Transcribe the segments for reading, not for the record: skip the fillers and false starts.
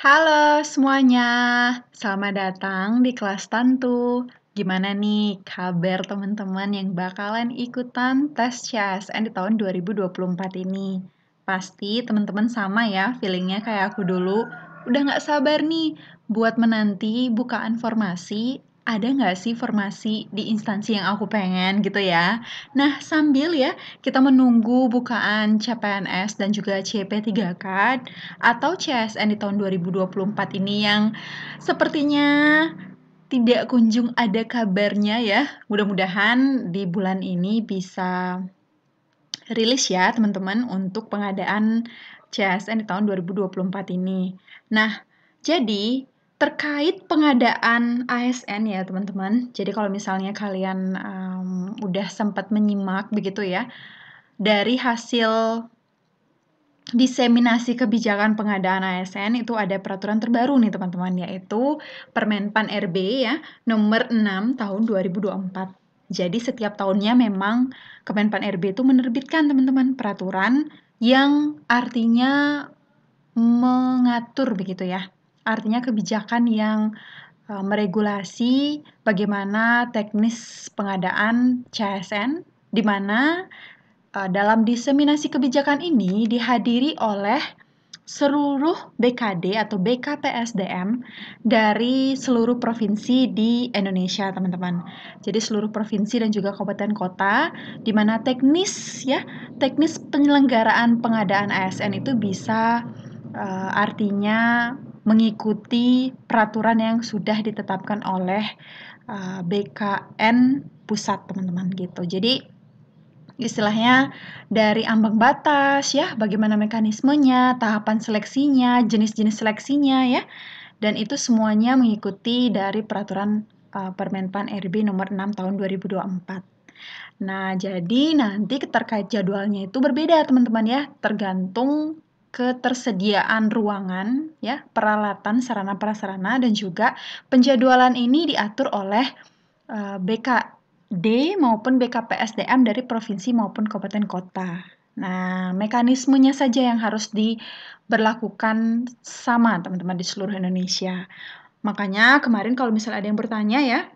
Halo semuanya, selamat datang di kelas Tantu. Gimana nih kabar teman-teman yang bakalan ikutan tes CSN di tahun 2024 ini? Pasti teman-teman sama ya feelingnya kayak aku dulu. Udah nggak sabar nih buat menanti bukaan formasi. Ada nggak sih formasi di instansi yang aku pengen gitu ya? Nah sambil ya kita menunggu bukaan CPNS dan juga CP3K atau CSN di tahun 2024 ini yang sepertinya tidak kunjung ada kabarnya ya. Mudah-mudahan di bulan ini bisa rilis ya teman-teman untuk pengadaan CSN di tahun 2024 ini. Nah, jadi terkait pengadaan ASN ya teman-teman. Jadi kalau misalnya kalian udah sempat menyimak begitu ya, dari hasil diseminasi kebijakan pengadaan ASN itu ada peraturan terbaru nih teman-teman, yaitu Permenpan RB ya, nomor 6 tahun 2024. Jadi setiap tahunnya memang Kemenpan RB itu menerbitkan teman-teman peraturan yang artinya mengatur begitu ya. Artinya kebijakan yang meregulasi bagaimana teknis pengadaan CSN, di mana dalam diseminasi kebijakan ini dihadiri oleh seluruh BKD atau BKPSDM dari seluruh provinsi di Indonesia, teman-teman. Jadi seluruh provinsi dan juga kabupaten kota, di mana teknis penyelenggaraan pengadaan ASN itu bisa artinya mengikuti peraturan yang sudah ditetapkan oleh BKN pusat, teman-teman gitu. Jadi istilahnya dari ambang batas ya, bagaimana mekanismenya, tahapan seleksinya, jenis-jenis seleksinya ya. Dan itu semuanya mengikuti dari peraturan Permenpan RB nomor 6 tahun 2024. Nah, jadi nanti terkait jadwalnya itu berbeda teman-teman ya, tergantung ketersediaan ruangan ya, peralatan, sarana prasarana dan juga penjadwalan ini diatur oleh BKD maupun BKPSDM dari provinsi maupun kabupaten kota. Nah, mekanismenya saja yang harus diberlakukan sama teman-teman di seluruh Indonesia. Makanya kemarin kalau misalnya ada yang bertanya ya,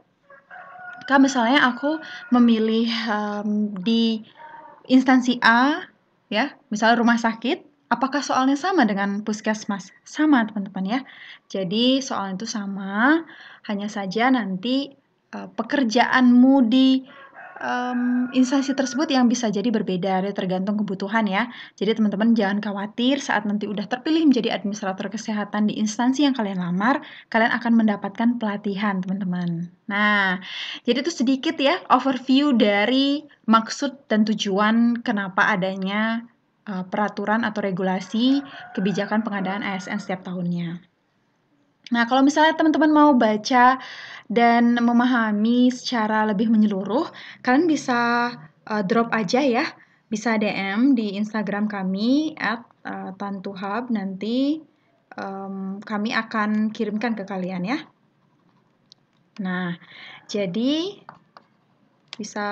Kak misalnya aku memilih di instansi A ya, misalnya rumah sakit, apakah soalnya sama dengan puskesmas? Sama teman-teman ya. Jadi soalnya itu sama, hanya saja nanti pekerjaanmu di instansi tersebut yang bisa jadi berbeda, tergantung kebutuhan ya. Jadi teman-teman jangan khawatir saat nanti udah terpilih menjadi administrator kesehatan di instansi yang kalian lamar, kalian akan mendapatkan pelatihan teman-teman. Nah, jadi itu sedikit ya overview dari maksud dan tujuan kenapa adanya peraturan atau regulasi kebijakan pengadaan ASN setiap tahunnya. Nah, kalau misalnya teman-teman mau baca dan memahami secara lebih menyeluruh, kalian bisa drop aja ya, bisa DM di Instagram kami @tantuhub, nanti kami akan kirimkan ke kalian ya. Nah, jadi bisa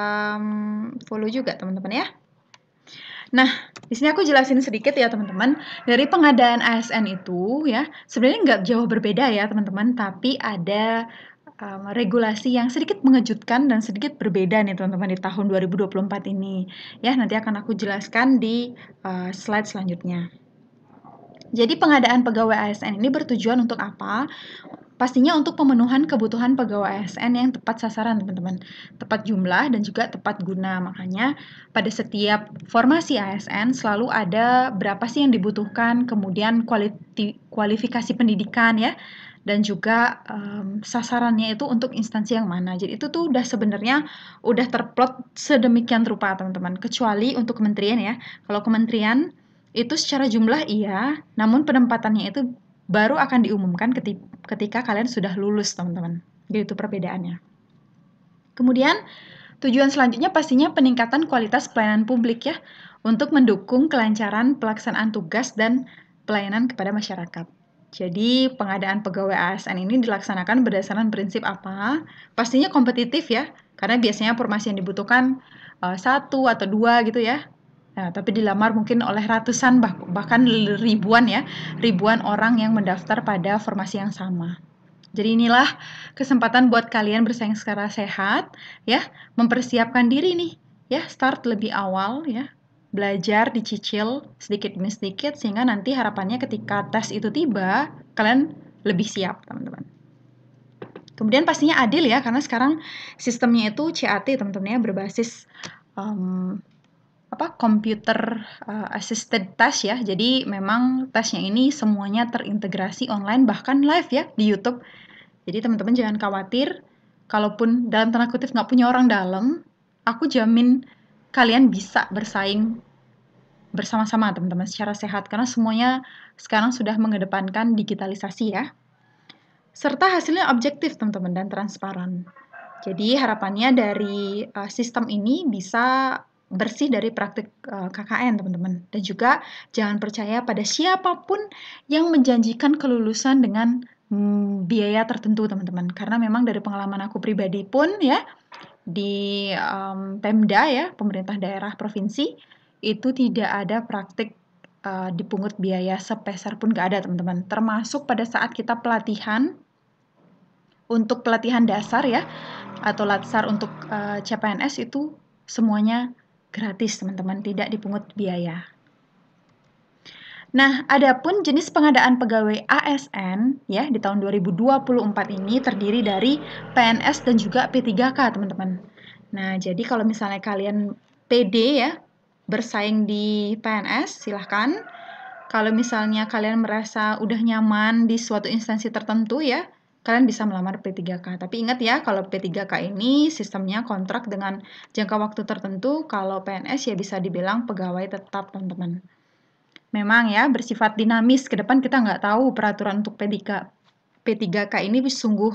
follow juga teman-teman ya. Nah, di sini aku jelasin sedikit ya teman-teman. Dari pengadaan ASN itu ya, sebenarnya nggak jauh berbeda ya teman-teman, tapi ada regulasi yang sedikit mengejutkan dan sedikit berbeda nih teman-teman di tahun 2024 ini. Ya, nanti akan aku jelaskan di slide selanjutnya. Jadi pengadaan pegawai ASN ini bertujuan untuk apa? Pastinya untuk pemenuhan kebutuhan pegawai ASN yang tepat sasaran, teman-teman. Tepat jumlah dan juga tepat guna. Makanya pada setiap formasi ASN selalu ada berapa sih yang dibutuhkan, kemudian kualifikasi pendidikan ya, dan juga sasarannya itu untuk instansi yang mana. Jadi itu tuh udah sebenarnya udah terplot sedemikian rupa, teman-teman. Kecuali untuk kementerian ya. Kalau kementerian itu secara jumlah iya, namun penempatannya itu baru akan diumumkan ketika kalian sudah lulus, teman-teman. Gitu perbedaannya. Kemudian, tujuan selanjutnya pastinya peningkatan kualitas pelayanan publik ya, untuk mendukung kelancaran pelaksanaan tugas dan pelayanan kepada masyarakat. Jadi, pengadaan pegawai ASN ini dilaksanakan berdasarkan prinsip apa? Pastinya kompetitif ya, karena biasanya formasi yang dibutuhkan 1 atau 2 gitu ya. Nah, tapi dilamar mungkin oleh ratusan bahkan ribuan ya, ribuan orang yang mendaftar pada formasi yang sama. Jadi inilah kesempatan buat kalian bersaing secara sehat ya, mempersiapkan diri nih ya, start lebih awal ya. Belajar dicicil sedikit demi sedikit sehingga nanti harapannya ketika tes itu tiba, kalian lebih siap, teman-teman. Kemudian pastinya adil ya, karena sekarang sistemnya itu CAT, teman-teman ya, berbasis computer assisted test ya. Jadi memang tesnya ini semuanya terintegrasi online bahkan live ya di YouTube. Jadi teman-teman jangan khawatir, kalaupun dalam tanda kutip nggak punya orang dalam, aku jamin kalian bisa bersaing bersama-sama teman-teman secara sehat karena semuanya sekarang sudah mengedepankan digitalisasi ya. Serta hasilnya objektif teman-teman dan transparan. Jadi harapannya dari sistem ini bisa bersih dari praktik KKN teman-teman. Dan juga jangan percaya pada siapapun yang menjanjikan kelulusan dengan biaya tertentu teman-teman. Karena memang dari pengalaman aku pribadi pun ya, di Pemda ya, pemerintah daerah provinsi, itu tidak ada praktik dipungut biaya sepeser pun nggak ada teman-teman. Termasuk pada saat kita pelatihan, untuk pelatihan dasar ya, atau latsar untuk CPNS itu semuanya gratis teman-teman, tidak dipungut biaya. Nah, adapun jenis pengadaan pegawai ASN ya di tahun 2024 ini terdiri dari PNS dan juga P3K teman-teman. Nah, jadi kalau misalnya kalian pede ya bersaing di PNS, silahkan. Kalau misalnya kalian merasa udah nyaman di suatu instansi tertentu ya, kalian bisa melamar P3K. Tapi ingat ya, kalau P3K ini sistemnya kontrak dengan jangka waktu tertentu, kalau PNS ya bisa dibilang pegawai tetap, teman-teman. Memang ya, bersifat dinamis, ke depan kita nggak tahu peraturan untuk P3K ini sungguh,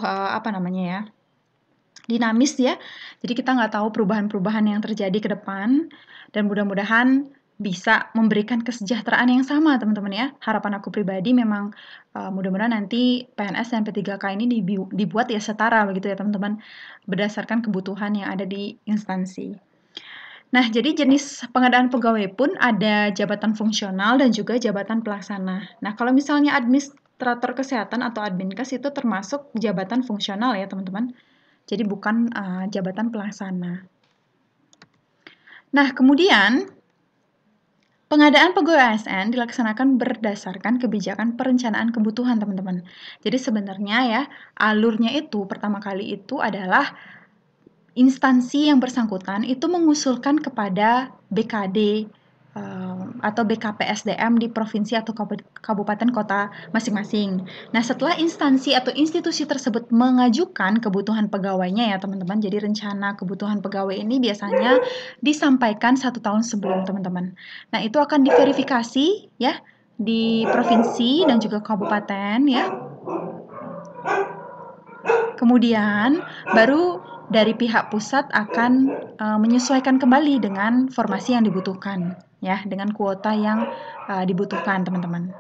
dinamis ya. Jadi kita nggak tahu perubahan-perubahan yang terjadi ke depan, dan mudah-mudahan bisa memberikan kesejahteraan yang sama teman-teman ya. Harapan aku pribadi memang mudah-mudahan nanti PNS dan P3K ini dibuat ya setara begitu ya teman-teman, berdasarkan kebutuhan yang ada di instansi. Nah, jadi jenis pengadaan pegawai pun ada jabatan fungsional dan juga jabatan pelaksana. Nah, kalau misalnya administrator kesehatan atau adminkes itu termasuk jabatan fungsional ya teman-teman. Jadi bukan jabatan pelaksana. Nah, kemudian pengadaan pegawai ASN dilaksanakan berdasarkan kebijakan perencanaan kebutuhan, teman-teman. Jadi sebenarnya ya, alurnya itu pertama kali itu adalah instansi yang bersangkutan itu mengusulkan kepada BKD atau BKPSDM di provinsi atau kabupaten kota masing-masing. Nah, setelah instansi atau institusi tersebut mengajukan kebutuhan pegawainya ya teman-teman, jadi rencana kebutuhan pegawai ini biasanya disampaikan 1 tahun sebelum teman-teman. Nah, itu akan diverifikasi ya di provinsi dan juga kabupaten ya. Kemudian baru dari pihak pusat akan menyesuaikan kembali dengan formasi yang dibutuhkan ya, dengan kuota yang dibutuhkan teman-teman.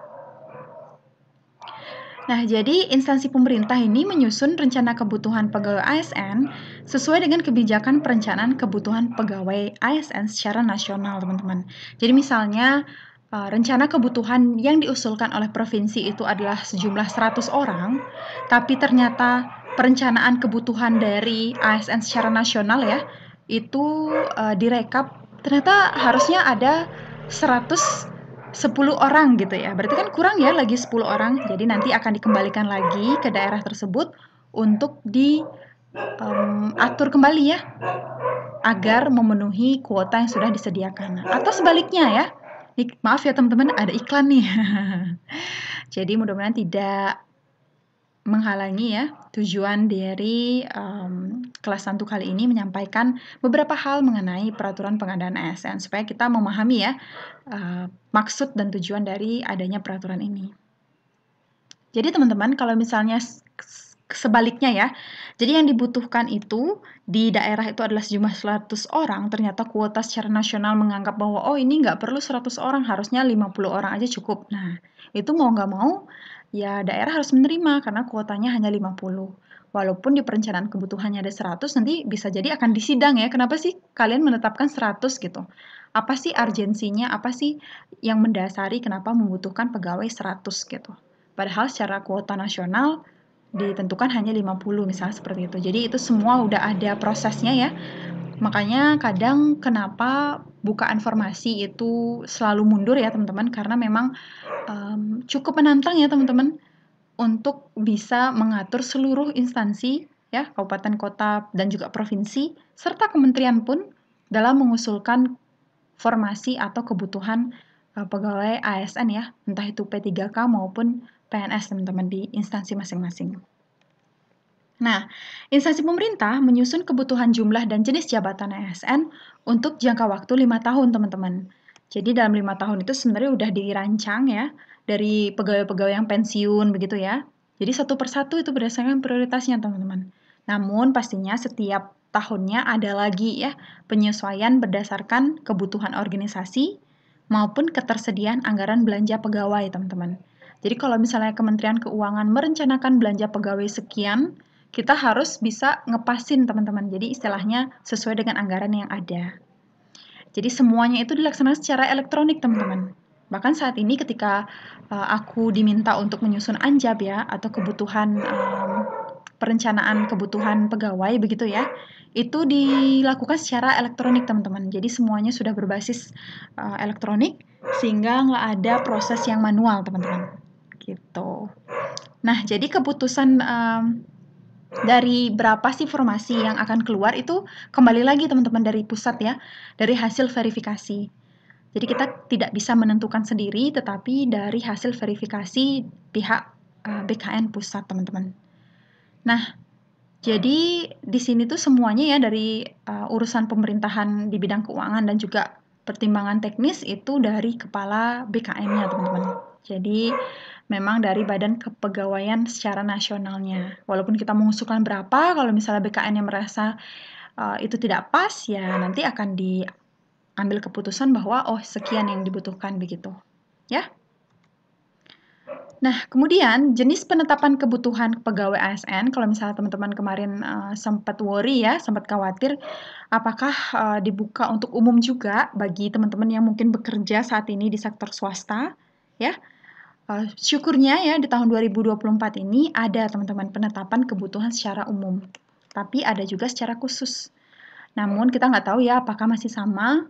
Nah, jadi instansi pemerintah ini menyusun rencana kebutuhan pegawai ASN sesuai dengan kebijakan perencanaan kebutuhan pegawai ASN secara nasional, teman-teman. Jadi misalnya rencana kebutuhan yang diusulkan oleh provinsi itu adalah sejumlah 100 orang, tapi ternyata perencanaan kebutuhan dari ASN secara nasional ya, itu direkap ternyata harusnya ada 110 orang gitu ya. Berarti kan kurang ya lagi 10 orang. Jadi nanti akan dikembalikan lagi ke daerah tersebut untuk diatur kembali ya, agar memenuhi kuota yang sudah disediakan. Atau sebaliknya ya. Maaf ya teman-teman, ada iklan nih. Jadi mudah-mudahan tidak menghalangi ya tujuan dari kelas 1 kali ini menyampaikan beberapa hal mengenai peraturan pengadaan ASN supaya kita memahami ya maksud dan tujuan dari adanya peraturan ini. Jadi teman-teman kalau misalnya sebaliknya ya, jadi yang dibutuhkan itu di daerah itu adalah sejumlah 100 orang, ternyata kuota secara nasional menganggap bahwa oh ini nggak perlu 100 orang, harusnya 50 orang aja cukup. Nah, itu mau nggak mau ya daerah harus menerima karena kuotanya hanya 50. Walaupun di perencanaan kebutuhannya ada 100, nanti bisa jadi akan disidang ya, kenapa sih kalian menetapkan 100 gitu. apa sih urgensinya, apa sih yang mendasari kenapa membutuhkan pegawai 100 gitu. Padahal secara kuota nasional ditentukan hanya 50 misalnya seperti itu. Jadi itu semua udah ada prosesnya ya. Makanya kadang kenapa bukaan formasi itu selalu mundur ya teman-teman, karena memang cukup menantang ya teman-teman untuk bisa mengatur seluruh instansi ya, kabupaten, kota, dan juga provinsi, serta kementerian pun dalam mengusulkan formasi atau kebutuhan pegawai ASN ya, entah itu P3K maupun PNS teman-teman di instansi masing-masing. Nah, instansi pemerintah menyusun kebutuhan jumlah dan jenis jabatan ASN untuk jangka waktu 5 tahun, teman-teman. Jadi dalam 5 tahun itu sebenarnya udah dirancang ya, dari pegawai-pegawai yang pensiun begitu ya. Jadi satu persatu itu berdasarkan prioritasnya, teman-teman. Namun pastinya setiap tahunnya ada lagi ya penyesuaian berdasarkan kebutuhan organisasi maupun ketersediaan anggaran belanja pegawai, teman-teman. Jadi kalau misalnya Kementerian Keuangan merencanakan belanja pegawai sekian, kita harus bisa ngepasin teman-teman. Jadi istilahnya sesuai dengan anggaran yang ada. Jadi semuanya itu dilaksanakan secara elektronik teman-teman. Bahkan saat ini ketika aku diminta untuk menyusun anjab ya atau kebutuhan perencanaan kebutuhan pegawai begitu ya, itu dilakukan secara elektronik teman-teman. Jadi semuanya sudah berbasis elektronik sehingga nggak ada proses yang manual teman-teman. Gitu. Nah jadi keputusan dari berapa sih formasi yang akan keluar itu kembali lagi teman-teman dari pusat ya, dari hasil verifikasi. Jadi kita tidak bisa menentukan sendiri, tetapi dari hasil verifikasi pihak BKN pusat teman-teman. Nah, jadi di sini tuh semuanya ya dari urusan pemerintahan di bidang keuangan dan juga pertimbangan teknis itu dari kepala BKN-nya teman-teman. Jadi memang dari badan kepegawaian secara nasionalnya. Walaupun kita mengusulkan berapa, kalau misalnya BKN yang merasa itu tidak pas, ya nanti akan diambil keputusan bahwa oh sekian yang dibutuhkan begitu. Ya. Nah, kemudian jenis penetapan kebutuhan pegawai ASN, kalau misalnya teman-teman kemarin sempat worry ya, sempat khawatir, apakah dibuka untuk umum juga bagi teman-teman yang mungkin bekerja saat ini di sektor swasta, ya. Syukurnya ya di tahun 2024 ini ada teman-teman penetapan kebutuhan secara umum, tapi ada juga secara khusus. Namun kita nggak tahu ya apakah masih sama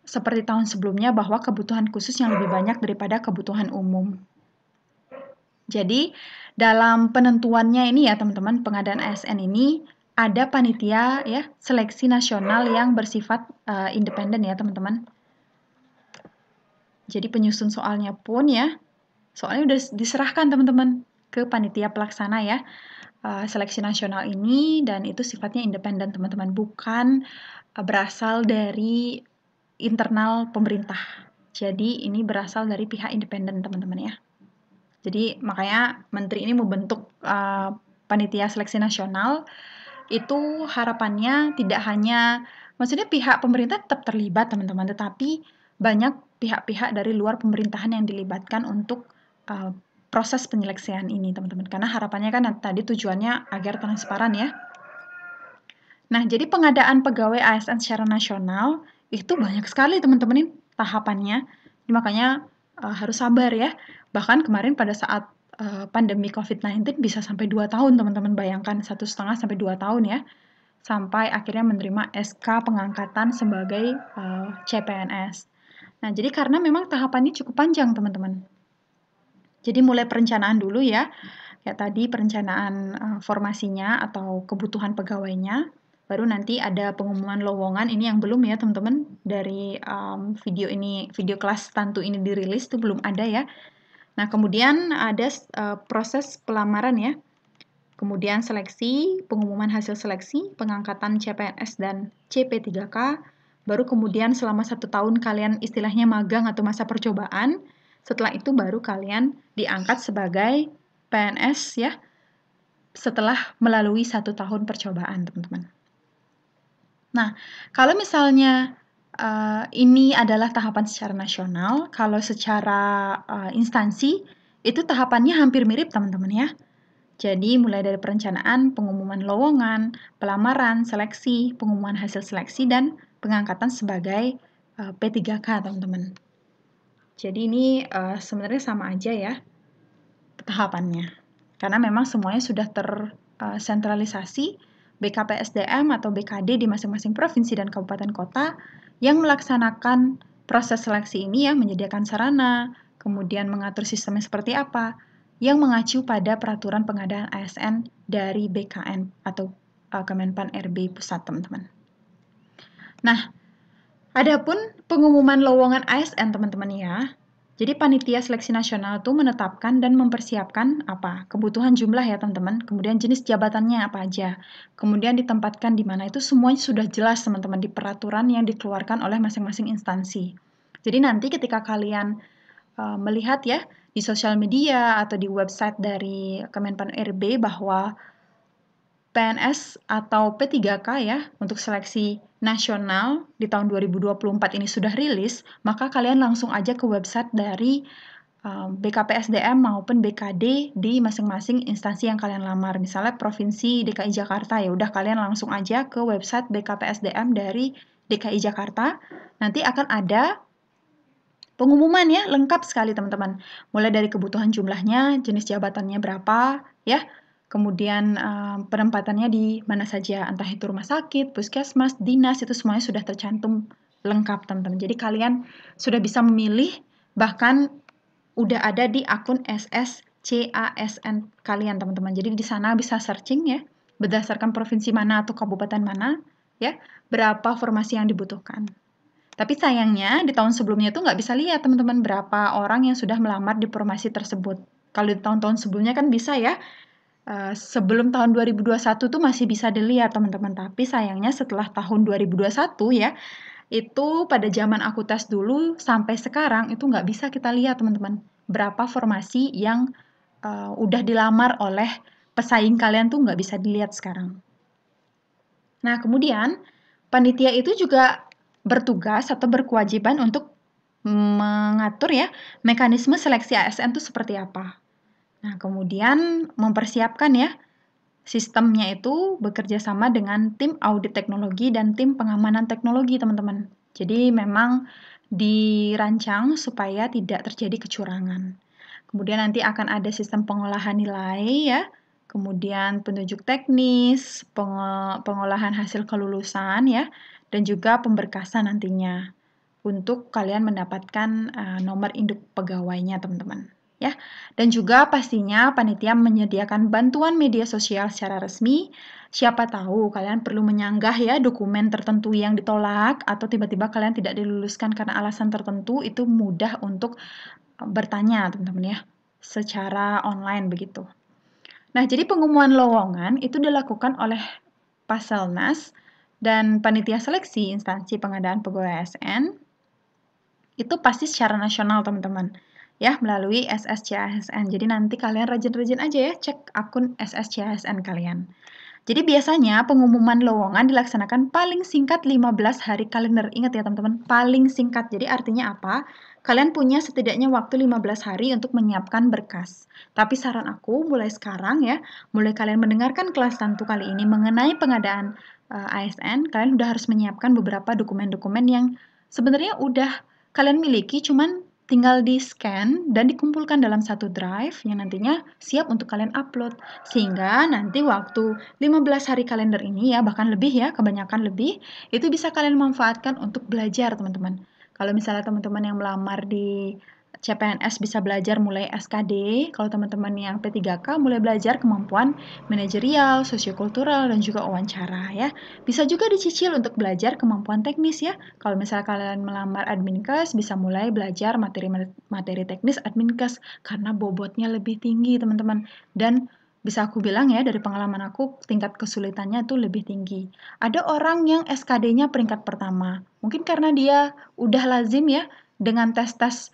seperti tahun sebelumnya bahwa kebutuhan khusus yang lebih banyak daripada kebutuhan umum. Jadi dalam penentuannya ini ya teman-teman, pengadaan ASN ini ada panitia ya seleksi nasional yang bersifat independen ya teman-teman. Jadi penyusun soalnya pun ya, soalnya udah diserahkan teman-teman ke panitia pelaksana ya seleksi nasional ini, dan itu sifatnya independen teman-teman, bukan berasal dari internal pemerintah. Jadi ini berasal dari pihak independen teman-teman ya. Jadi makanya Menteri ini membentuk panitia seleksi nasional, itu harapannya tidak hanya, maksudnya pihak pemerintah tetap terlibat teman-teman, tetapi banyak pihak-pihak dari luar pemerintahan yang dilibatkan untuk proses penyeleksian ini teman-teman. Karena harapannya kan tadi tujuannya agar transparan ya. Nah, jadi pengadaan pegawai ASN secara nasional itu banyak sekali teman-teman ini tahapannya. Makanya harus sabar ya. Bahkan kemarin pada saat pandemi COVID-19 bisa sampai 2 tahun teman-teman, bayangkan 1,5 sampai 2 tahun ya. Sampai akhirnya menerima SK pengangkatan sebagai CPNS. Nah, jadi karena memang tahapannya cukup panjang teman-teman. Jadi mulai perencanaan dulu ya. Kayak tadi perencanaan formasinya atau kebutuhan pegawainya. Baru nanti ada pengumuman lowongan, ini yang belum ya teman-teman, dari video kelas Tantu ini dirilis itu belum ada ya. Nah kemudian ada proses pelamaran ya, kemudian seleksi, pengumuman hasil seleksi, pengangkatan CPNS dan CP3K, baru kemudian selama 1 tahun kalian istilahnya magang atau masa percobaan, setelah itu baru kalian diangkat sebagai PNS ya, setelah melalui 1 tahun percobaan teman-teman. Nah, kalau misalnya ini adalah tahapan secara nasional, kalau secara instansi itu tahapannya hampir mirip teman-teman ya. Jadi mulai dari perencanaan, pengumuman lowongan, pelamaran, seleksi, pengumuman hasil seleksi, dan pengangkatan sebagai P3K, teman-teman. Jadi ini sebenarnya sama aja ya tahapannya. Karena memang semuanya sudah tersentralisasi, BKPSDM atau BKD di masing-masing provinsi dan kabupaten kota yang melaksanakan proses seleksi ini ya, menyediakan sarana, kemudian mengatur sistemnya seperti apa, yang mengacu pada peraturan pengadaan ASN dari BKN atau Kemenpan RB Pusat, teman-teman. Nah, adapun pengumuman lowongan ASN, teman-teman ya. Jadi panitia seleksi nasional itu menetapkan dan mempersiapkan apa? Kebutuhan jumlah ya, teman-teman. Kemudian jenis jabatannya apa aja. Kemudian ditempatkan di mana, itu semuanya sudah jelas, teman-teman, di peraturan yang dikeluarkan oleh masing-masing instansi. Jadi nanti ketika kalian melihat ya di sosial media atau di website dari Kemenpan RB bahwa PNS atau P3K ya untuk seleksi nasional di tahun 2024 ini sudah rilis, maka kalian langsung aja ke website dari BKPSDM maupun BKD di masing-masing instansi yang kalian lamar. Misalnya Provinsi DKI Jakarta, ya udah kalian langsung aja ke website BKPSDM dari DKI Jakarta. Nanti akan ada pengumuman ya, lengkap sekali teman-teman. Mulai dari kebutuhan jumlahnya, jenis jabatannya berapa, ya. Kemudian penempatannya di mana saja, entah itu rumah sakit, puskesmas, dinas, itu semuanya sudah tercantum lengkap teman-teman. Jadi kalian sudah bisa memilih, bahkan udah ada di akun SSCASN kalian teman-teman. Jadi di sana bisa searching ya, berdasarkan provinsi mana atau kabupaten mana, ya, berapa formasi yang dibutuhkan. Tapi sayangnya di tahun sebelumnya itu nggak bisa lihat teman-teman berapa orang yang sudah melamar di formasi tersebut. Kalau di tahun-tahun sebelumnya kan bisa ya, sebelum tahun 2021 tuh masih bisa dilihat teman-teman. Tapi sayangnya setelah tahun 2021 ya, itu pada zaman aku tes dulu sampai sekarang itu nggak bisa kita lihat teman-teman. Berapa formasi yang udah dilamar oleh pesaing kalian tuh nggak bisa dilihat sekarang. Nah, kemudian panitia itu juga bertugas atau berkewajiban untuk mengatur ya mekanisme seleksi ASN itu seperti apa. Nah, kemudian mempersiapkan ya sistemnya itu bekerja sama dengan tim audit teknologi dan tim pengamanan teknologi, teman-teman. Jadi memang dirancang supaya tidak terjadi kecurangan. Kemudian nanti akan ada sistem pengolahan nilai ya, kemudian penunjuk teknis, pengolahan hasil kelulusan ya, dan juga pemberkasan nantinya untuk kalian mendapatkan nomor induk pegawainya, teman-teman. Ya, dan juga pastinya panitia menyediakan bantuan media sosial secara resmi. Siapa tahu kalian perlu menyanggah ya dokumen tertentu yang ditolak atau tiba-tiba kalian tidak diluluskan karena alasan tertentu, itu mudah untuk bertanya, teman-teman ya, secara online begitu. Nah, jadi pengumuman lowongan itu dilakukan oleh Paselnas dan panitia seleksi instansi pengadaan pegawai ASN itu pasti secara nasional, teman-teman. Ya, melalui SSCASN. Jadi nanti kalian rajin-rajin aja ya cek akun SSCASN kalian. Jadi biasanya pengumuman lowongan dilaksanakan paling singkat 15 hari kalender. Ingat ya teman-teman, paling singkat. Jadi artinya apa? Kalian punya setidaknya waktu 15 hari untuk menyiapkan berkas. Tapi saran aku mulai sekarang ya, mulai kalian mendengarkan kelas tantu kali ini mengenai pengadaan ASN, kalian udah harus menyiapkan beberapa dokumen-dokumen yang sebenarnya udah kalian miliki, cuman tinggal di-scan dan dikumpulkan dalam satu drive yang nantinya siap untuk kalian upload. Sehingga nanti waktu 15 hari kalender ini ya, bahkan lebih ya, kebanyakan lebih, itu bisa kalian manfaatkan untuk belajar, teman-teman. Kalau misalnya teman-teman yang melamar di CPNS bisa belajar mulai SKD, kalau teman-teman yang P3K mulai belajar kemampuan manajerial, sosiokultural, dan juga wawancara ya. Bisa juga dicicil untuk belajar kemampuan teknis ya. Kalau misalnya kalian melamar adminkes, bisa mulai belajar materi teknis adminkes karena bobotnya lebih tinggi, teman-teman. Dan bisa aku bilang ya, dari pengalaman aku, tingkat kesulitannya itu lebih tinggi. Ada orang yang SKD-nya peringkat pertama. Mungkin karena dia udah lazim ya dengan tes-tes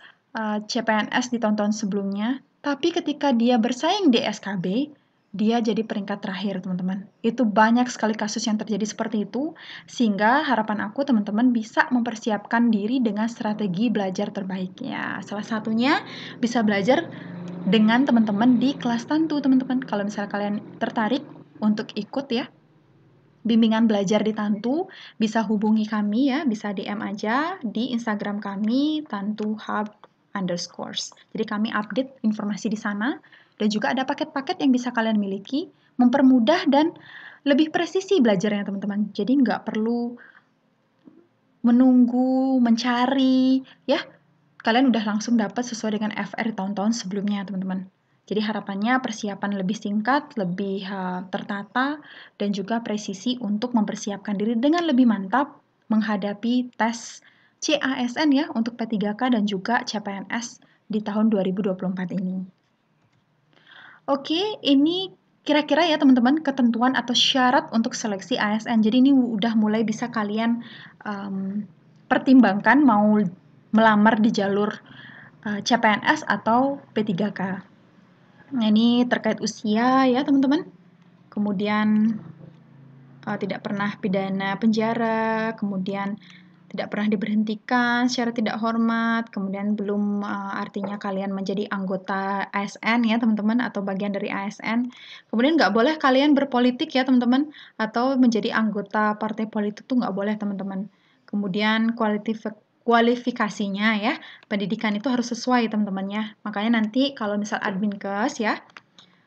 CPNS di tahun-tahun sebelumnya, tapi ketika dia bersaing di SKB, dia jadi peringkat terakhir, teman-teman. Itu banyak sekali kasus yang terjadi seperti itu, sehingga harapan aku teman-teman bisa mempersiapkan diri dengan strategi belajar terbaik. Ya, salah satunya bisa belajar dengan teman-teman di kelas tantu, teman-teman. Kalau misalnya kalian tertarik untuk ikut ya, bimbingan belajar di Tantu, bisa hubungi kami ya, bisa DM aja di Instagram kami tantuhub_. Jadi kami update informasi di sana dan juga ada paket-paket yang bisa kalian miliki, mempermudah dan lebih presisi belajarnya teman-teman. Jadi nggak perlu menunggu, mencari, ya. Kalian udah langsung dapat sesuai dengan FR tahun-tahun sebelumnya teman-teman. Jadi harapannya persiapan lebih singkat, lebih tertata, dan juga presisi untuk mempersiapkan diri dengan lebih mantap menghadapi tes CASN ya untuk P3K dan juga CPNS di tahun 2024 ini. Oke, ini kira-kira ya teman-teman ketentuan atau syarat untuk seleksi ASN. Jadi ini udah mulai bisa kalian pertimbangkan mau melamar di jalur CPNS atau P3K. Nah, ini terkait usia ya teman-teman. Kemudian tidak pernah pidana penjara, kemudian tidak pernah diberhentikan secara tidak hormat, kemudian belum artinya kalian menjadi anggota ASN ya teman-teman atau bagian dari ASN. Kemudian nggak boleh kalian berpolitik ya teman-teman atau menjadi anggota partai politik tuh nggak boleh teman-teman. Kemudian kualifikasinya ya, pendidikan itu harus sesuai teman-teman ya. Makanya nanti kalau misal Adminkes ya,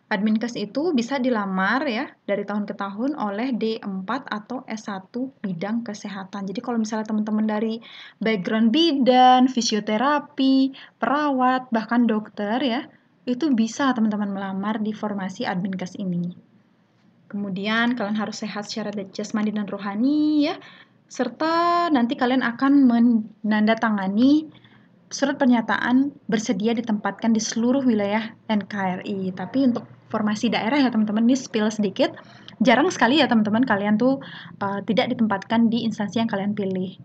Adminkes itu bisa dilamar ya dari tahun ke tahun oleh D4 atau S1 bidang kesehatan. Jadi kalau misalnya teman-teman dari background bidan, fisioterapi, perawat, bahkan dokter ya, itu bisa teman-teman melamar di formasi Adminkes ini. Kemudian kalian harus sehat secara jasmani dan rohani ya, serta nanti kalian akan menandatangani surat pernyataan bersedia ditempatkan di seluruh wilayah NKRI. Tapi untuk formasi daerah ya teman-teman, ini spill sedikit. Jarang sekali ya teman-teman kalian tuh tidak ditempatkan di instansi yang kalian pilih.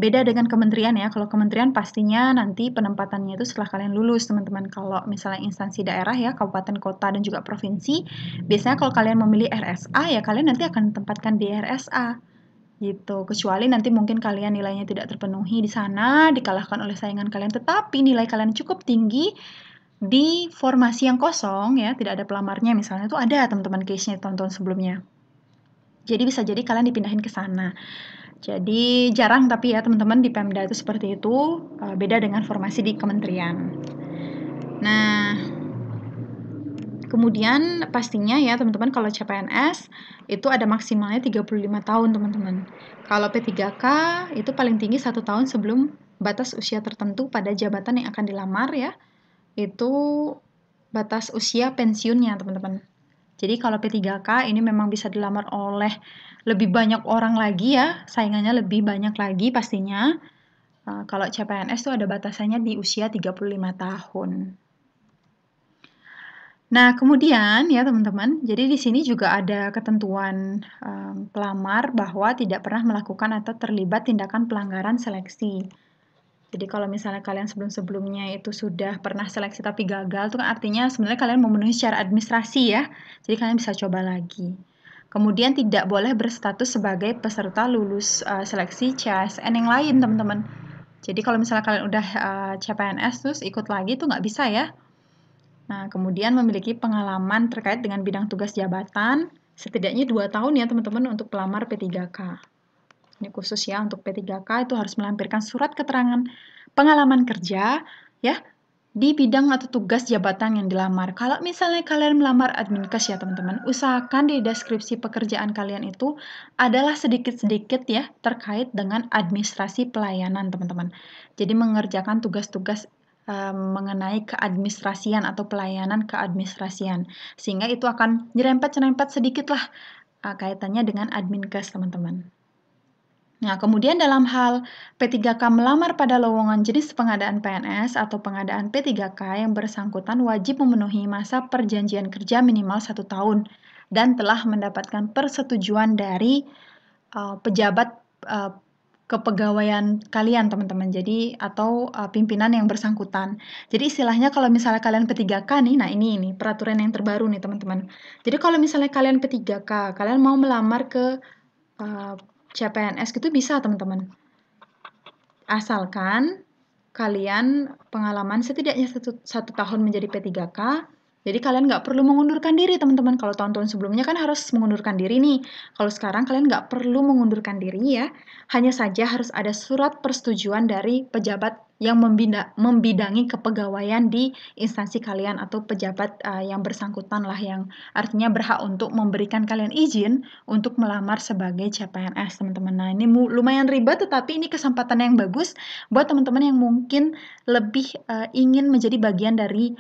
Beda dengan kementerian ya, kalau kementerian pastinya nanti penempatannya itu setelah kalian lulus teman-teman. Kalau misalnya instansi daerah ya, kabupaten, kota, dan juga provinsi, biasanya kalau kalian memilih RSA ya kalian nanti akan ditempatkan di RSA gitu. Kecuali nanti mungkin kalian nilainya tidak terpenuhi di sana, dikalahkan oleh saingan kalian, tetapi nilai kalian cukup tinggi di formasi yang kosong ya, tidak ada pelamarnya misalnya, itu ada teman-teman case-nya tahun-tahun sebelumnya. Jadi bisa jadi kalian dipindahin ke sana. Jadi jarang tapi ya teman-teman di Pemda itu seperti itu, beda dengan formasi di kementerian. Nah, kemudian pastinya ya teman-teman kalau CPNS itu ada maksimalnya 35 tahun teman-teman. Kalau P3K itu paling tinggi 1 tahun sebelum batas usia tertentu pada jabatan yang akan dilamar ya. Itu batas usia pensiunnya teman-teman. Jadi kalau P3K ini memang bisa dilamar oleh lebih banyak orang lagi ya, saingannya lebih banyak lagi pastinya. Kalau CPNS itu ada batasannya di usia 35 tahun. Nah, kemudian ya teman-teman, jadi di sini juga ada ketentuan pelamar bahwa tidak pernah melakukan atau terlibat tindakan pelanggaran seleksi. Jadi kalau misalnya kalian sebelum-sebelumnya itu sudah pernah seleksi tapi gagal, itu kan artinya sebenarnya kalian memenuhi secara administrasi ya. Jadi kalian bisa coba lagi. Kemudian tidak boleh berstatus sebagai peserta lulus seleksi CASN yang lain, teman-teman. Jadi kalau misalnya kalian udah CPNS terus ikut lagi itu nggak bisa ya. Nah, kemudian memiliki pengalaman terkait dengan bidang tugas jabatan, setidaknya 2 tahun ya teman-teman untuk pelamar P3K. Ini khusus ya untuk P3K itu harus melampirkan surat keterangan pengalaman kerja ya di bidang atau tugas jabatan yang dilamar. Kalau misalnya kalian melamar Adminkes ya teman-teman, usahakan di deskripsi pekerjaan kalian itu adalah sedikit-sedikit ya terkait dengan administrasi pelayanan teman-teman. Jadi mengerjakan tugas-tugas mengenai keadministrasian atau pelayanan keadministrasian. Sehingga itu akan nyerempet-nyerempet sedikit lah kaitannya dengan Adminkes teman-teman. Nah, kemudian dalam hal P3K melamar pada lowongan jenis pengadaan PNS atau pengadaan P3K yang bersangkutan wajib memenuhi masa perjanjian kerja minimal 1 tahun dan telah mendapatkan persetujuan dari pejabat kepegawaian kalian teman-teman. Jadi atau pimpinan yang bersangkutan. Jadi istilahnya kalau misalnya kalian P3K nih, nah ini peraturan yang terbaru nih teman-teman. Jadi kalau misalnya kalian P3K, kalian mau melamar ke CPNS gitu bisa teman-teman. Asalkan kalian pengalaman setidaknya 1 tahun menjadi P3K Jadi kalian nggak perlu mengundurkan diri teman-teman. Kalau tahun-tahun sebelumnya kan harus mengundurkan diri nih. Kalau sekarang kalian nggak perlu mengundurkan diri ya. Hanya saja harus ada surat persetujuan dari pejabat yang membidangi kepegawaian di instansi kalian atau pejabat yang bersangkutan lah, yang artinya berhak untuk memberikan kalian izin untuk melamar sebagai CPNS teman-teman. Nah ini lumayan ribet, tetapi ini kesempatan yang bagus buat teman-teman yang mungkin lebih ingin menjadi bagian dari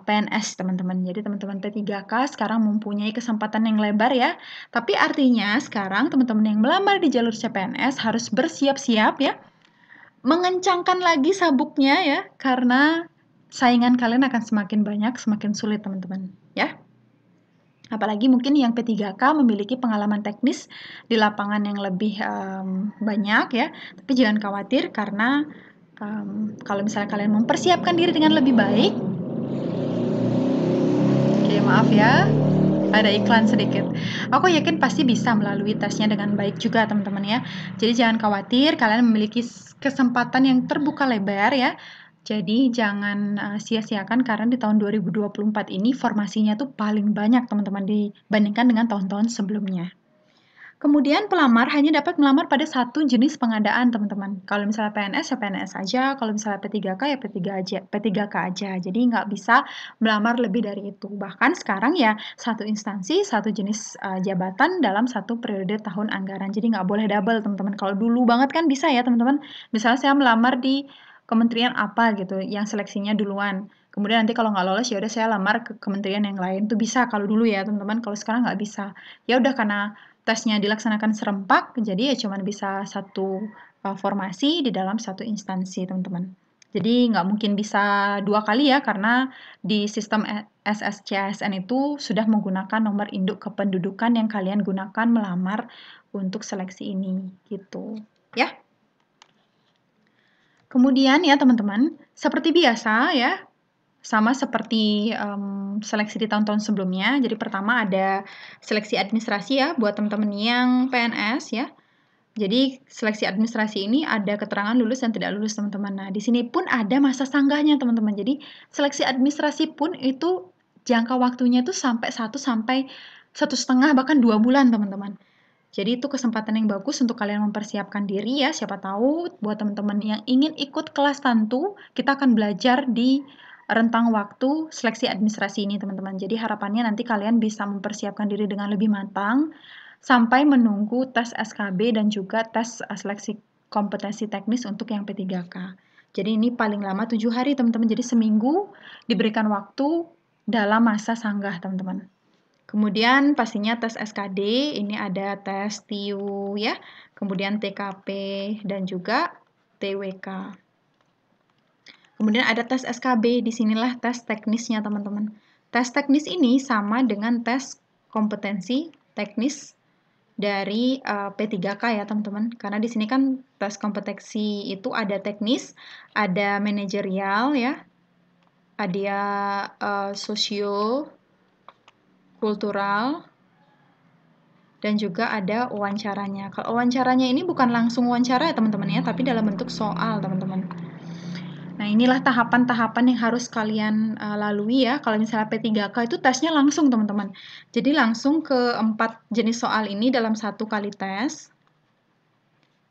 PNS teman-teman. Jadi teman-teman P3K sekarang mempunyai kesempatan yang lebar ya. Tapi artinya sekarang teman-teman yang melamar di jalur CPNS harus bersiap-siap ya. Mengencangkan lagi sabuknya ya, karena saingan kalian akan semakin banyak, semakin sulit teman-teman ya. Apalagi mungkin yang P3K memiliki pengalaman teknis di lapangan yang lebih banyak ya. Tapi jangan khawatir karena kalau misalnya kalian mempersiapkan diri dengan lebih baik, maaf ya, ada iklan sedikit. Aku yakin pasti bisa melalui tesnya dengan baik juga teman-teman ya. Jadi jangan khawatir, kalian memiliki kesempatan yang terbuka lebar ya. Jadi jangan sia-siakan karena di tahun 2024 ini formasinya tuh paling banyak teman-teman dibandingkan dengan tahun-tahun sebelumnya. Kemudian pelamar hanya dapat melamar pada satu jenis pengadaan, teman-teman. Kalau misalnya PNS, ya PNS aja. Kalau misalnya P3K, ya P3K aja. Jadi nggak bisa melamar lebih dari itu. Bahkan sekarang ya satu instansi, satu jenis jabatan dalam satu periode tahun anggaran. Jadi nggak boleh double, teman-teman. Kalau dulu banget kan bisa ya, teman-teman. Misalnya saya melamar di kementerian apa gitu, yang seleksinya duluan. Kemudian nanti kalau nggak lolos, ya udah saya lamar ke kementerian yang lain. Itu bisa kalau dulu ya, teman-teman. Kalau sekarang nggak bisa. Ya udah, karena tesnya dilaksanakan serempak, jadi ya cuma bisa satu formasi di dalam satu instansi, teman-teman. Jadi nggak mungkin bisa 2 kali ya, karena di sistem SSCASN itu sudah menggunakan nomor induk kependudukan yang kalian gunakan melamar untuk seleksi ini, gitu. Ya. Kemudian ya teman-teman, seperti biasa ya, sama seperti seleksi di tahun-tahun sebelumnya. Jadi pertama ada seleksi administrasi ya buat teman-teman yang PNS ya. Jadi seleksi administrasi ini ada keterangan lulus dan tidak lulus teman-teman. Nah di sini pun ada masa sanggahnya teman-teman. Jadi seleksi administrasi pun itu jangka waktunya itu sampai 1 sampai 1,5 bahkan 2 bulan teman-teman. Jadi itu kesempatan yang bagus untuk kalian mempersiapkan diri ya. Siapa tahu buat teman-teman yang ingin ikut kelas tantu, kita akan belajar di rentang waktu seleksi administrasi ini teman-teman. Jadi harapannya nanti kalian bisa mempersiapkan diri dengan lebih matang sampai menunggu tes SKB dan juga tes seleksi kompetensi teknis untuk yang P3K. Jadi ini paling lama 7 hari teman-teman. Jadi seminggu diberikan waktu dalam masa sanggah teman-teman. Kemudian pastinya tes SKD, ini ada tes TIU ya, kemudian TKP dan juga TWK. Kemudian ada tes SKB, disinilah tes teknisnya teman-teman. Tes teknis ini sama dengan tes kompetensi teknis dari P3K ya teman-teman. Karena di sini kan tes kompetensi itu ada teknis, ada manajerial ya, ada sosio, kultural, dan juga ada wawancaranya. Kalau wawancaranya ini bukan langsung wawancara ya teman-teman ya, tapi dalam bentuk soal teman-teman. Nah inilah tahapan-tahapan yang harus kalian lalui ya. Kalau misalnya P3K itu tesnya langsung teman-teman. Jadi langsung ke 4 jenis soal ini dalam 1 kali tes.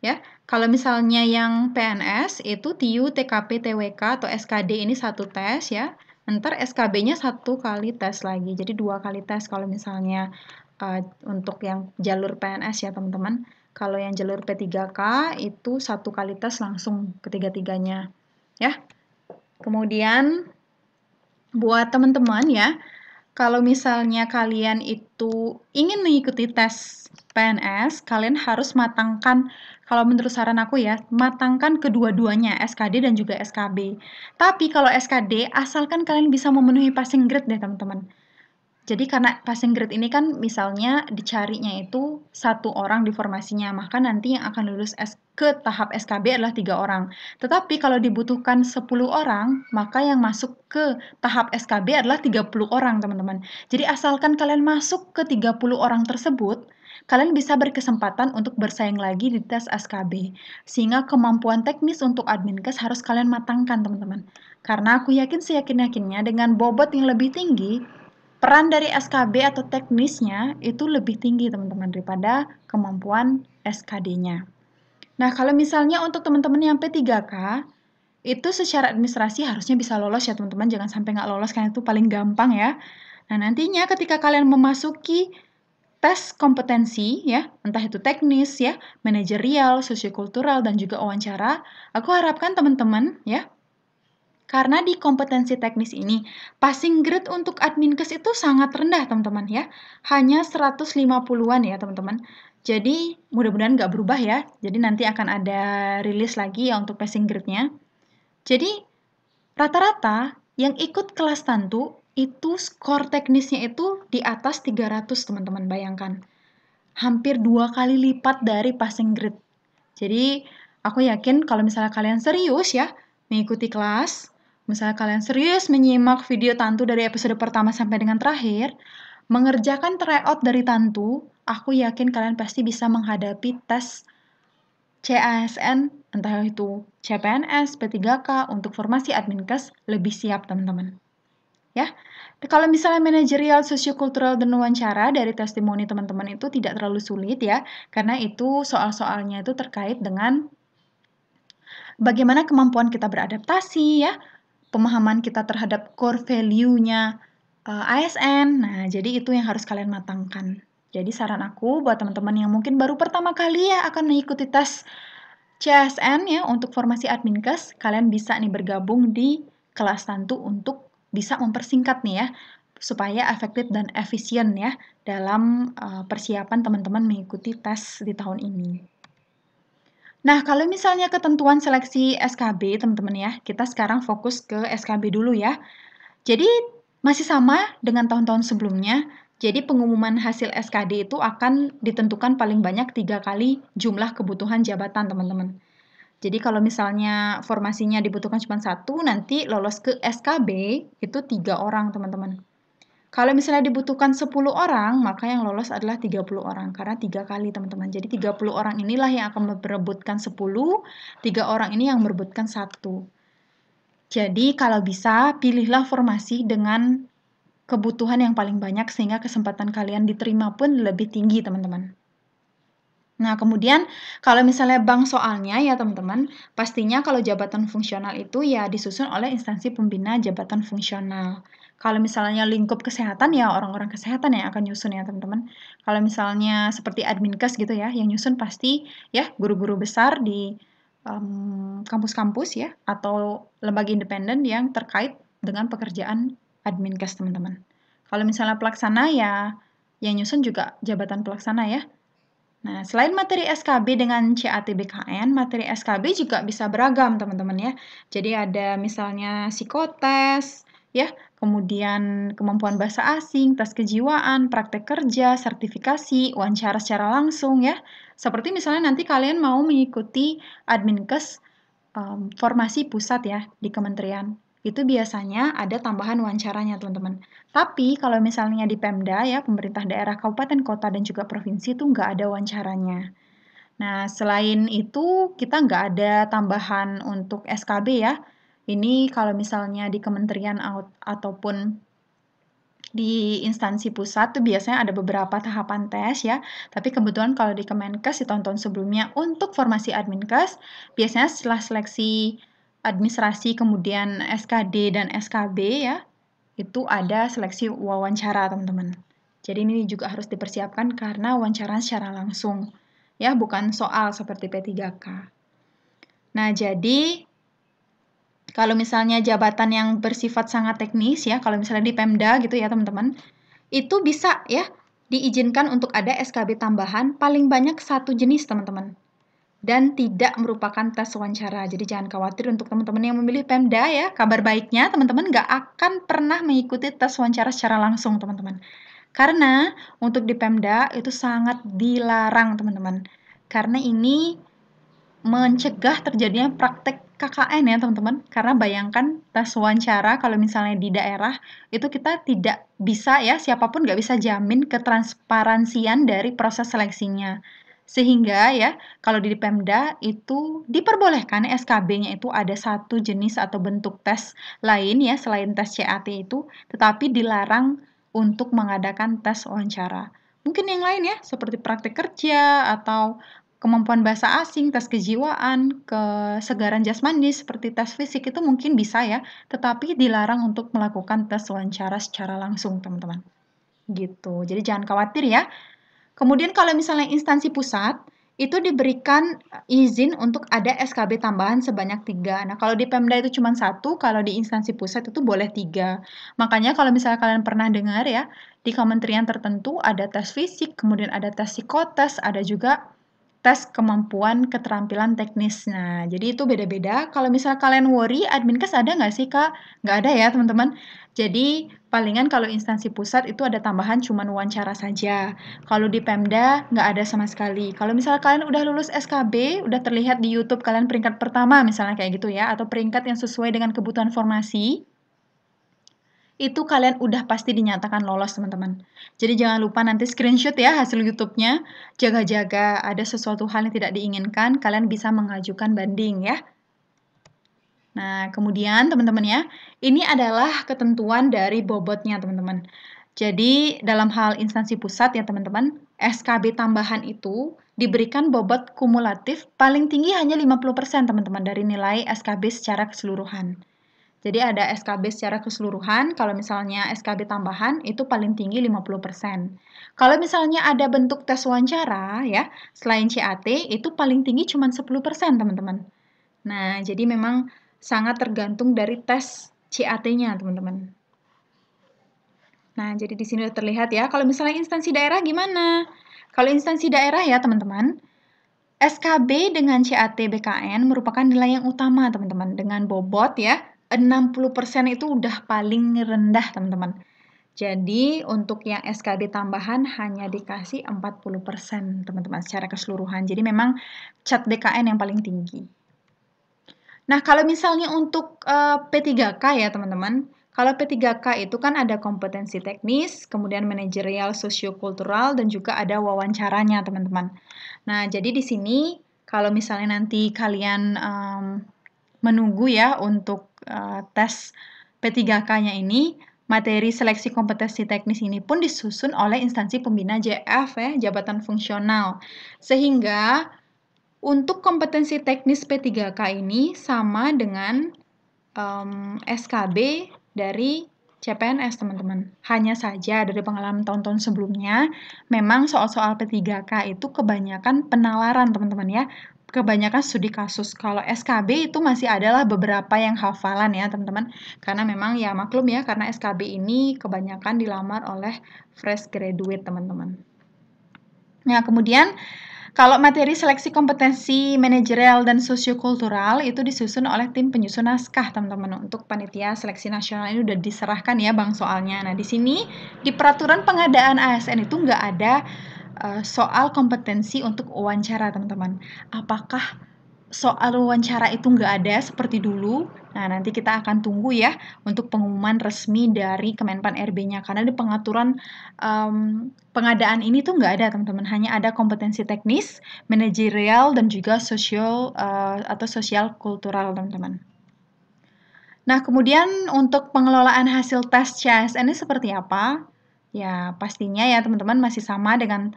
Ya, kalau misalnya yang PNS itu TIU, TKP, TWK atau SKD ini 1 tes ya. Ntar SKB-nya 1 kali tes lagi. Jadi 2 kali tes kalau misalnya untuk yang jalur PNS ya teman-teman. Kalau yang jalur P3K itu 1 kali tes langsung ketiga-tiganya ya. Kemudian buat teman-teman ya, kalau misalnya kalian itu ingin mengikuti tes PNS, kalian harus matangkan, kalau menurut saran aku ya, matangkan kedua-duanya, SKD dan juga SKB. Tapi kalau SKD, asalkan kalian bisa memenuhi passing grade deh teman-teman. Jadi karena passing grade ini kan misalnya dicarinya itu 1 orang di formasinya, maka nanti yang akan lulus ke tahap SKB adalah 3 orang. Tetapi kalau dibutuhkan 10 orang, maka yang masuk ke tahap SKB adalah 30 orang, teman-teman. Jadi asalkan kalian masuk ke 30 orang tersebut, kalian bisa berkesempatan untuk bersaing lagi di tes SKB. Sehingga kemampuan teknis untuk Adminkes harus kalian matangkan, teman-teman. Karena aku yakin seyakin-yakinnya dengan bobot yang lebih tinggi, peran dari SKB atau teknisnya itu lebih tinggi teman-teman daripada kemampuan SKD-nya. Nah, kalau misalnya untuk teman-teman yang P3K, itu secara administrasi harusnya bisa lolos ya teman-teman, jangan sampai nggak lolos karena itu paling gampang ya. Nah, nantinya ketika kalian memasuki tes kompetensi ya, entah itu teknis ya, manajerial, sosiokultural, dan juga wawancara, aku harapkan teman-teman ya, karena di kompetensi teknis ini, passing grade untuk Adminkes itu sangat rendah teman-teman ya, hanya 150-an ya teman-teman. Jadi mudah-mudahan nggak berubah ya, jadi nanti akan ada rilis lagi ya untuk passing grade-nya. Jadi rata-rata yang ikut kelas tantu itu skor teknisnya itu di atas 300 teman-teman, bayangkan. Hampir 2 kali lipat dari passing grade. Jadi aku yakin kalau misalnya kalian serius ya mengikuti kelas, misalnya kalian serius menyimak video tantu dari episode pertama sampai dengan terakhir, mengerjakan tryout dari tantu, aku yakin kalian pasti bisa menghadapi tes CASN, entah itu CPNS, P3K, untuk formasi Adminkes, lebih siap teman-teman. Ya, kalau misalnya manajerial, sosiokultural, dan wawancara dari testimoni teman-teman itu tidak terlalu sulit ya, karena itu soal-soalnya itu terkait dengan bagaimana kemampuan kita beradaptasi ya, pemahaman kita terhadap core value-nya ASN. Nah, jadi itu yang harus kalian matangkan. Jadi saran aku buat teman-teman yang mungkin baru pertama kali ya akan mengikuti tes CSN ya untuk formasi Adminkes, kalian bisa nih bergabung di kelas tantu untuk bisa mempersingkat nih ya, supaya efektif dan efisien ya dalam persiapan teman-teman mengikuti tes di tahun ini. Nah, kalau misalnya ketentuan seleksi SKB, teman-teman ya, kita sekarang fokus ke SKB dulu ya. Jadi, masih sama dengan tahun-tahun sebelumnya. Jadi, pengumuman hasil SKD itu akan ditentukan paling banyak 3 kali jumlah kebutuhan jabatan, teman-teman. Jadi, kalau misalnya formasinya dibutuhkan cuma 1, nanti lolos ke SKB itu 3 orang, teman-teman. Kalau misalnya dibutuhkan 10 orang, maka yang lolos adalah 30 orang, karena 3 kali teman-teman. Jadi 30 orang inilah yang akan merebutkan 10, 3 orang ini yang merebutkan 1. Jadi kalau bisa, pilihlah formasi dengan kebutuhan yang paling banyak sehingga kesempatan kalian diterima pun lebih tinggi teman-teman. Nah, kemudian kalau misalnya bank soalnya ya teman-teman, pastinya kalau jabatan fungsional itu ya disusun oleh instansi pembina jabatan fungsional. Kalau misalnya lingkup kesehatan ya orang-orang kesehatan yang akan nyusun ya teman-teman. Kalau misalnya seperti Adminkes gitu ya, yang nyusun pasti ya guru-guru besar di kampus-kampus ya atau lembaga independen yang terkait dengan pekerjaan Adminkes teman-teman. Kalau misalnya pelaksana ya yang nyusun juga jabatan pelaksana ya. Nah, selain materi SKB dengan CAT-BKN, materi SKB juga bisa beragam, teman-teman ya. Jadi ada misalnya psikotes, ya, kemudian kemampuan bahasa asing, tes kejiwaan, praktek kerja, sertifikasi, wawancara secara langsung ya. Seperti misalnya nanti kalian mau mengikuti Adminkes formasi pusat ya di kementerian. Itu biasanya ada tambahan wawancaranya, teman-teman. Tapi kalau misalnya di Pemda ya, pemerintah daerah, kabupaten, kota, dan juga provinsi itu nggak ada wawancaranya. Nah, selain itu kita nggak ada tambahan untuk SKB ya. Ini kalau misalnya di kementerian ataupun di instansi pusat tuh biasanya ada beberapa tahapan tes ya. Tapi kebetulan kalau di Kemenkes di tahun-tahun sebelumnya untuk formasi Adminkes, biasanya setelah seleksi administrasi kemudian SKD dan SKB ya, itu ada seleksi wawancara teman-teman. Jadi ini juga harus dipersiapkan karena wawancara secara langsung ya, bukan soal seperti P3K. Nah, jadi kalau misalnya jabatan yang bersifat sangat teknis ya, kalau misalnya di Pemda gitu ya teman-teman, itu bisa ya diizinkan untuk ada SKB tambahan paling banyak 1 jenis teman-teman. Dan tidak merupakan tes wawancara. Jadi jangan khawatir untuk teman-teman yang memilih Pemda ya, kabar baiknya teman-teman nggak akan pernah mengikuti tes wawancara secara langsung teman-teman. Karena untuk di Pemda itu sangat dilarang teman-teman. Karena ini mencegah terjadinya praktek KKN ya teman-teman. Karena bayangkan tes wawancara kalau misalnya di daerah itu kita tidak bisa ya, siapapun nggak bisa jamin ketransparansian dari proses seleksinya. Sehingga ya, kalau di Pemda itu diperbolehkan SKB-nya itu ada satu jenis atau bentuk tes lain ya, selain tes CAT itu, tetapi dilarang untuk mengadakan tes wawancara. Mungkin yang lain ya, seperti praktik kerja atau kemampuan bahasa asing, tes kejiwaan, kesegaran jasmani seperti tes fisik itu mungkin bisa ya, tetapi dilarang untuk melakukan tes wawancara secara langsung, teman-teman. Gitu. Jadi jangan khawatir ya. Kemudian kalau misalnya instansi pusat, itu diberikan izin untuk ada SKB tambahan sebanyak 3. Nah, kalau di Pemda itu cuma 1, kalau di instansi pusat itu boleh 3. Makanya kalau misalnya kalian pernah dengar ya, di kementerian tertentu ada tes fisik, kemudian ada tes psikotes, ada juga tes kemampuan keterampilan teknis. Nah, jadi itu beda-beda. Kalau misalnya kalian worry, Adminkes ada nggak sih, Kak? Nggak ada ya, teman-teman. Jadi, palingan kalau instansi pusat itu ada tambahan cuman wawancara saja. Kalau di Pemda, nggak ada sama sekali. Kalau misalnya kalian udah lulus SKB, udah terlihat di YouTube kalian peringkat pertama, misalnya kayak gitu ya, atau peringkat yang sesuai dengan kebutuhan formasi, itu kalian udah pasti dinyatakan lolos, teman-teman. Jadi jangan lupa nanti screenshot ya hasil YouTube-nya. Jaga-jaga ada sesuatu hal yang tidak diinginkan, kalian bisa mengajukan banding ya. Nah, kemudian teman-teman ya, ini adalah ketentuan dari bobotnya, teman-teman. Jadi, dalam hal instansi pusat ya, teman-teman, SKB tambahan itu diberikan bobot kumulatif paling tinggi hanya 50%, teman-teman, dari nilai SKB secara keseluruhan. Jadi ada SKB secara keseluruhan, kalau misalnya SKB tambahan itu paling tinggi 50%. Kalau misalnya ada bentuk tes wawancara ya, selain CAT itu paling tinggi cuma 10%, teman-teman. Nah, jadi memang sangat tergantung dari tes CAT-nya, teman-teman. Nah, jadi di sini udah terlihat ya, kalau misalnya instansi daerah gimana? Kalau instansi daerah ya, teman-teman, SKB dengan CAT BKN merupakan nilai yang utama, teman-teman. Dengan bobot ya, 60% itu udah paling rendah, teman-teman. Jadi, untuk yang SKB tambahan hanya dikasih 40%, teman-teman, secara keseluruhan. Jadi, memang CAT BKN yang paling tinggi. Nah, kalau misalnya untuk P3K ya, teman-teman. Kalau P3K itu kan ada kompetensi teknis, kemudian manajerial, sosiokultural, dan juga ada wawancaranya, teman-teman. Nah, jadi di sini kalau misalnya nanti kalian menunggu ya untuk tes P3K-nya ini, materi seleksi kompetensi teknis ini pun disusun oleh instansi pembina JF ya, jabatan fungsional. Sehingga untuk kompetensi teknis P3K ini sama dengan SKB dari CPNS, teman-teman. Hanya saja dari pengalaman tahun-tahun sebelumnya, memang soal-soal P3K itu kebanyakan penalaran, teman-teman ya. Kebanyakan studi kasus. Kalau SKB itu masih adalah beberapa yang hafalan ya, teman-teman. Karena memang ya maklum ya, karena SKB ini kebanyakan dilamar oleh fresh graduate, teman-teman. Nah, kemudian kalau materi seleksi kompetensi manajerial dan sosiokultural itu disusun oleh tim penyusun naskah, teman-teman. Untuk panitia seleksi nasional ini udah diserahkan ya bang soalnya. Nah, di sini di peraturan pengadaan ASN itu nggak ada soal kompetensi untuk wawancara, teman-teman. Apakah soal wawancara itu nggak ada seperti dulu? Nah, nanti kita akan tunggu ya untuk pengumuman resmi dari Kemenpan RB-nya. Karena di pengaturan pengadaan ini tuh nggak ada, teman-teman. Hanya ada kompetensi teknis, manajerial, dan juga sosial atau sosial kultural, teman-teman. Nah, kemudian untuk pengelolaan hasil tes CASN ini seperti apa? Ya, pastinya ya teman-teman masih sama dengan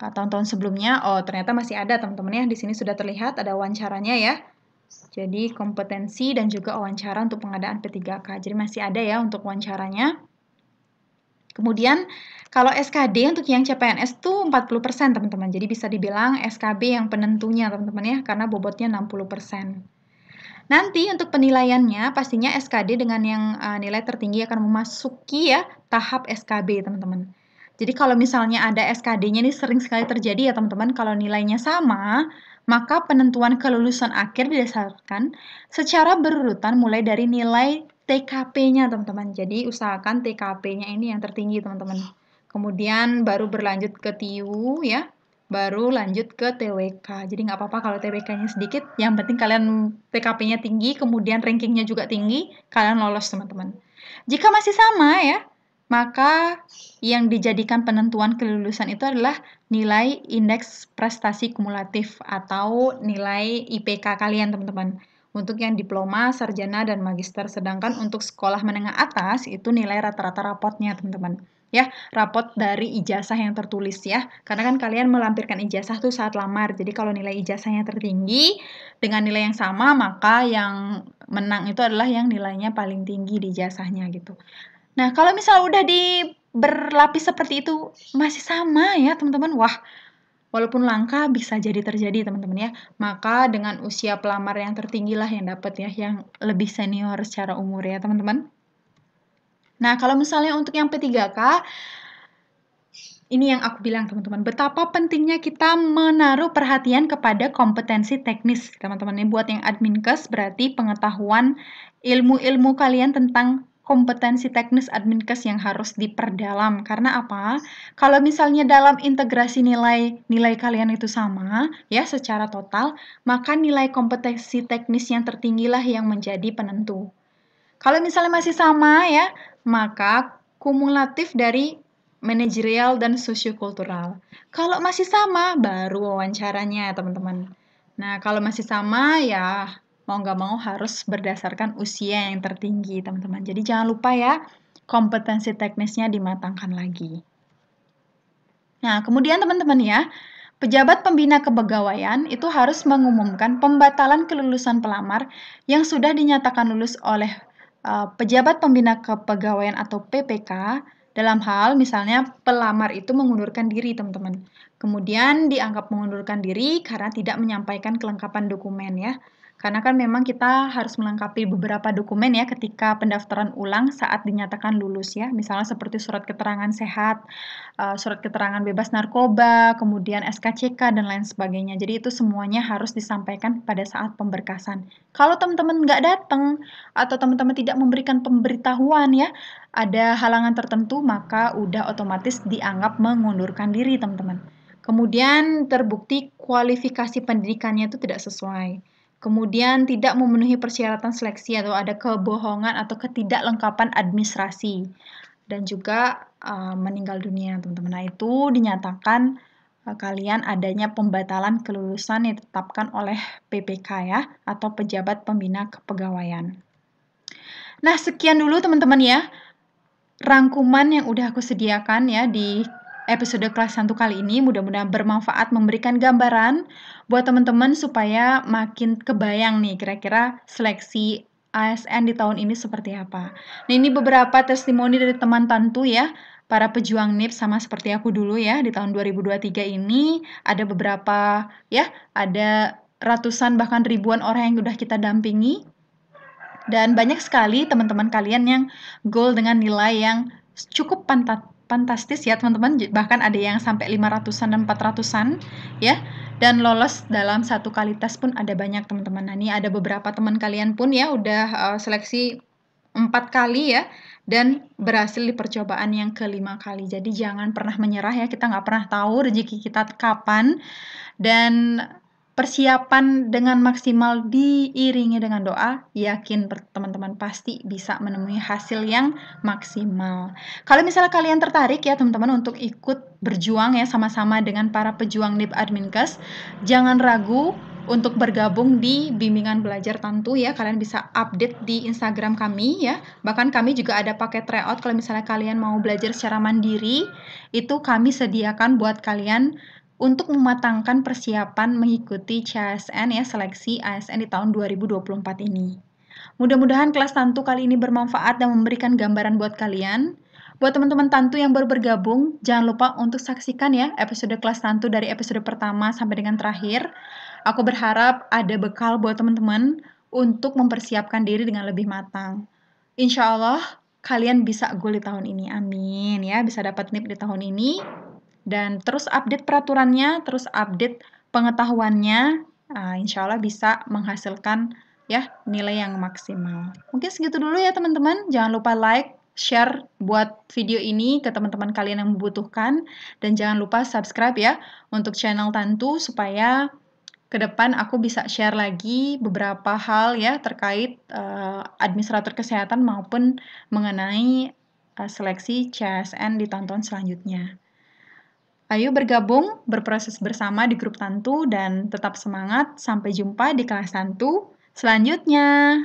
tahun-tahun sebelumnya. Oh, ternyata masih ada teman-teman ya. Di sini sudah terlihat ada wawancaranya ya. Jadi kompetensi dan juga wawancara untuk pengadaan P3K. Jadi masih ada ya untuk wawancaranya. Kemudian kalau SKD untuk yang CPNS itu 40%, teman-teman. Jadi bisa dibilang SKB yang penentunya, teman-teman ya, karena bobotnya 60%. Nanti untuk penilaiannya pastinya SKD dengan yang nilai tertinggi akan memasuki ya tahap SKB, teman-teman. Jadi kalau misalnya ada SKD-nya ini sering sekali terjadi ya teman-teman, kalau nilainya sama, maka penentuan kelulusan akhir didasarkan secara berurutan mulai dari nilai TKP-nya, teman-teman. Jadi usahakan TKP-nya ini yang tertinggi, teman-teman. Kemudian baru berlanjut ke TIU ya, baru lanjut ke TWK. Jadi nggak apa-apa kalau TWK-nya sedikit, yang penting kalian TKP-nya tinggi, kemudian rankingnya juga tinggi, kalian lolos, teman-teman. Jika masih sama ya, Maka yang dijadikan penentuan kelulusan itu adalah nilai indeks prestasi kumulatif atau nilai IPK kalian, teman-teman. Untuk yang diploma, sarjana, dan magister. Sedangkan untuk sekolah menengah atas itu nilai rata-rata rapotnya, teman-teman. Ya, rapot dari ijazah yang tertulis ya. Karena kan kalian melampirkan ijazah tuh saat lamar. Jadi kalau nilai ijazahnya tertinggi dengan nilai yang sama, maka yang menang itu adalah yang nilainya paling tinggi di ijazahnya gitu. Nah, kalau misal udah berlapis seperti itu masih sama ya, teman-teman. Wah, walaupun langka bisa jadi terjadi, teman-teman ya. Maka dengan usia pelamar yang tertinggi lah yang dapat ya, yang lebih senior secara umur ya, teman-teman. Nah, kalau misalnya untuk yang P3K, ini yang aku bilang, teman-teman, betapa pentingnya kita menaruh perhatian kepada kompetensi teknis, teman-teman. Ini buat yang adminkes berarti pengetahuan ilmu-ilmu kalian tentang kompetensi teknis adminkes yang harus diperdalam. Karena apa? Kalau misalnya dalam integrasi nilai kalian itu sama, ya secara total, maka nilai kompetensi teknis yang tertinggilah yang menjadi penentu. Kalau misalnya masih sama ya, maka kumulatif dari manajerial dan sosiokultural. Kalau masih sama, baru wawancaranya, teman-teman. Nah, kalau masih sama, ya mau nggak mau harus berdasarkan usia yang tertinggi, teman-teman. Jadi jangan lupa ya, kompetensi teknisnya dimatangkan lagi. Nah, kemudian teman-teman ya, pejabat pembina kepegawaian itu harus mengumumkan pembatalan kelulusan pelamar yang sudah dinyatakan lulus oleh pejabat pembina kepegawaian atau PPK dalam hal misalnya pelamar itu mengundurkan diri, teman-teman. Kemudian dianggap mengundurkan diri karena tidak menyampaikan kelengkapan dokumen ya. Karena kan memang kita harus melengkapi beberapa dokumen ya ketika pendaftaran ulang saat dinyatakan lulus ya. Misalnya seperti surat keterangan sehat, surat keterangan bebas narkoba, kemudian SKCK, dan lain sebagainya. Jadi itu semuanya harus disampaikan pada saat pemberkasan. Kalau teman-teman nggak datang atau teman-teman tidak memberikan pemberitahuan ya, ada halangan tertentu, maka udah otomatis dianggap mengundurkan diri, teman-teman. Kemudian terbukti kualifikasi pendidikannya itu tidak sesuai. Kemudian tidak memenuhi persyaratan seleksi atau ada kebohongan atau ketidaklengkapan administrasi. Dan juga meninggal dunia, teman-teman. Nah, itu dinyatakan kalian adanya pembatalan kelulusan yang ditetapkan oleh PPK ya, atau pejabat pembina kepegawaian. Nah, sekian dulu teman-teman ya, rangkuman yang udah aku sediakan ya di episode kelas 1 kali ini. Mudah-mudahan bermanfaat, memberikan gambaran buat teman-teman supaya makin kebayang nih kira-kira seleksi ASN di tahun ini seperti apa. Nah, ini beberapa testimoni dari teman Tantu ya, para pejuang NIP sama seperti aku dulu ya di tahun 2023 ini. Ada beberapa ya, ada ratusan bahkan ribuan orang yang udah kita dampingi. Dan banyak sekali teman-teman kalian yang goal dengan nilai yang cukup fantastis ya teman-teman, bahkan ada yang sampai 500-an dan 400-an ya, dan lolos dalam satu kali tes pun ada banyak teman-teman. Nah, ini ada beberapa teman kalian pun ya udah seleksi 4 kali ya, dan berhasil di percobaan yang ke-5 kali. Jadi jangan pernah menyerah ya, kita nggak pernah tahu rezeki kita kapan, dan persiapan dengan maksimal diiringi dengan doa, yakin teman-teman pasti bisa menemui hasil yang maksimal. Kalau misalnya kalian tertarik ya teman-teman untuk ikut berjuang ya sama-sama dengan para pejuang NIP Adminkes, jangan ragu untuk bergabung di bimbingan belajar Tantu ya. Kalian bisa update di Instagram kami ya. Bahkan kami juga ada paket tryout kalau misalnya kalian mau belajar secara mandiri, itu kami sediakan buat kalian untuk mematangkan persiapan mengikuti CASN ya, seleksi ASN di tahun 2024 ini. Mudah-mudahan kelas Tantu kali ini bermanfaat dan memberikan gambaran buat kalian. Buat teman-teman Tantu yang baru bergabung, jangan lupa untuk saksikan ya episode kelas Tantu dari episode pertama sampai dengan terakhir. Aku berharap ada bekal buat teman-teman untuk mempersiapkan diri dengan lebih matang. Insya Allah kalian bisa goal di tahun ini, amin ya, bisa dapat NIP di tahun ini. Dan terus update peraturannya, terus update pengetahuannya, insya Allah bisa menghasilkan ya nilai yang maksimal. Mungkin segitu dulu ya teman-teman. Jangan lupa like, share buat video ini ke teman-teman kalian yang membutuhkan, dan jangan lupa subscribe ya untuk channel Tantu supaya ke depan aku bisa share lagi beberapa hal ya terkait administrator kesehatan maupun mengenai seleksi CASN di tahun-tahun selanjutnya. Ayo bergabung, berproses bersama di grup Tantu, dan tetap semangat. Sampai jumpa di kelas Tantu selanjutnya.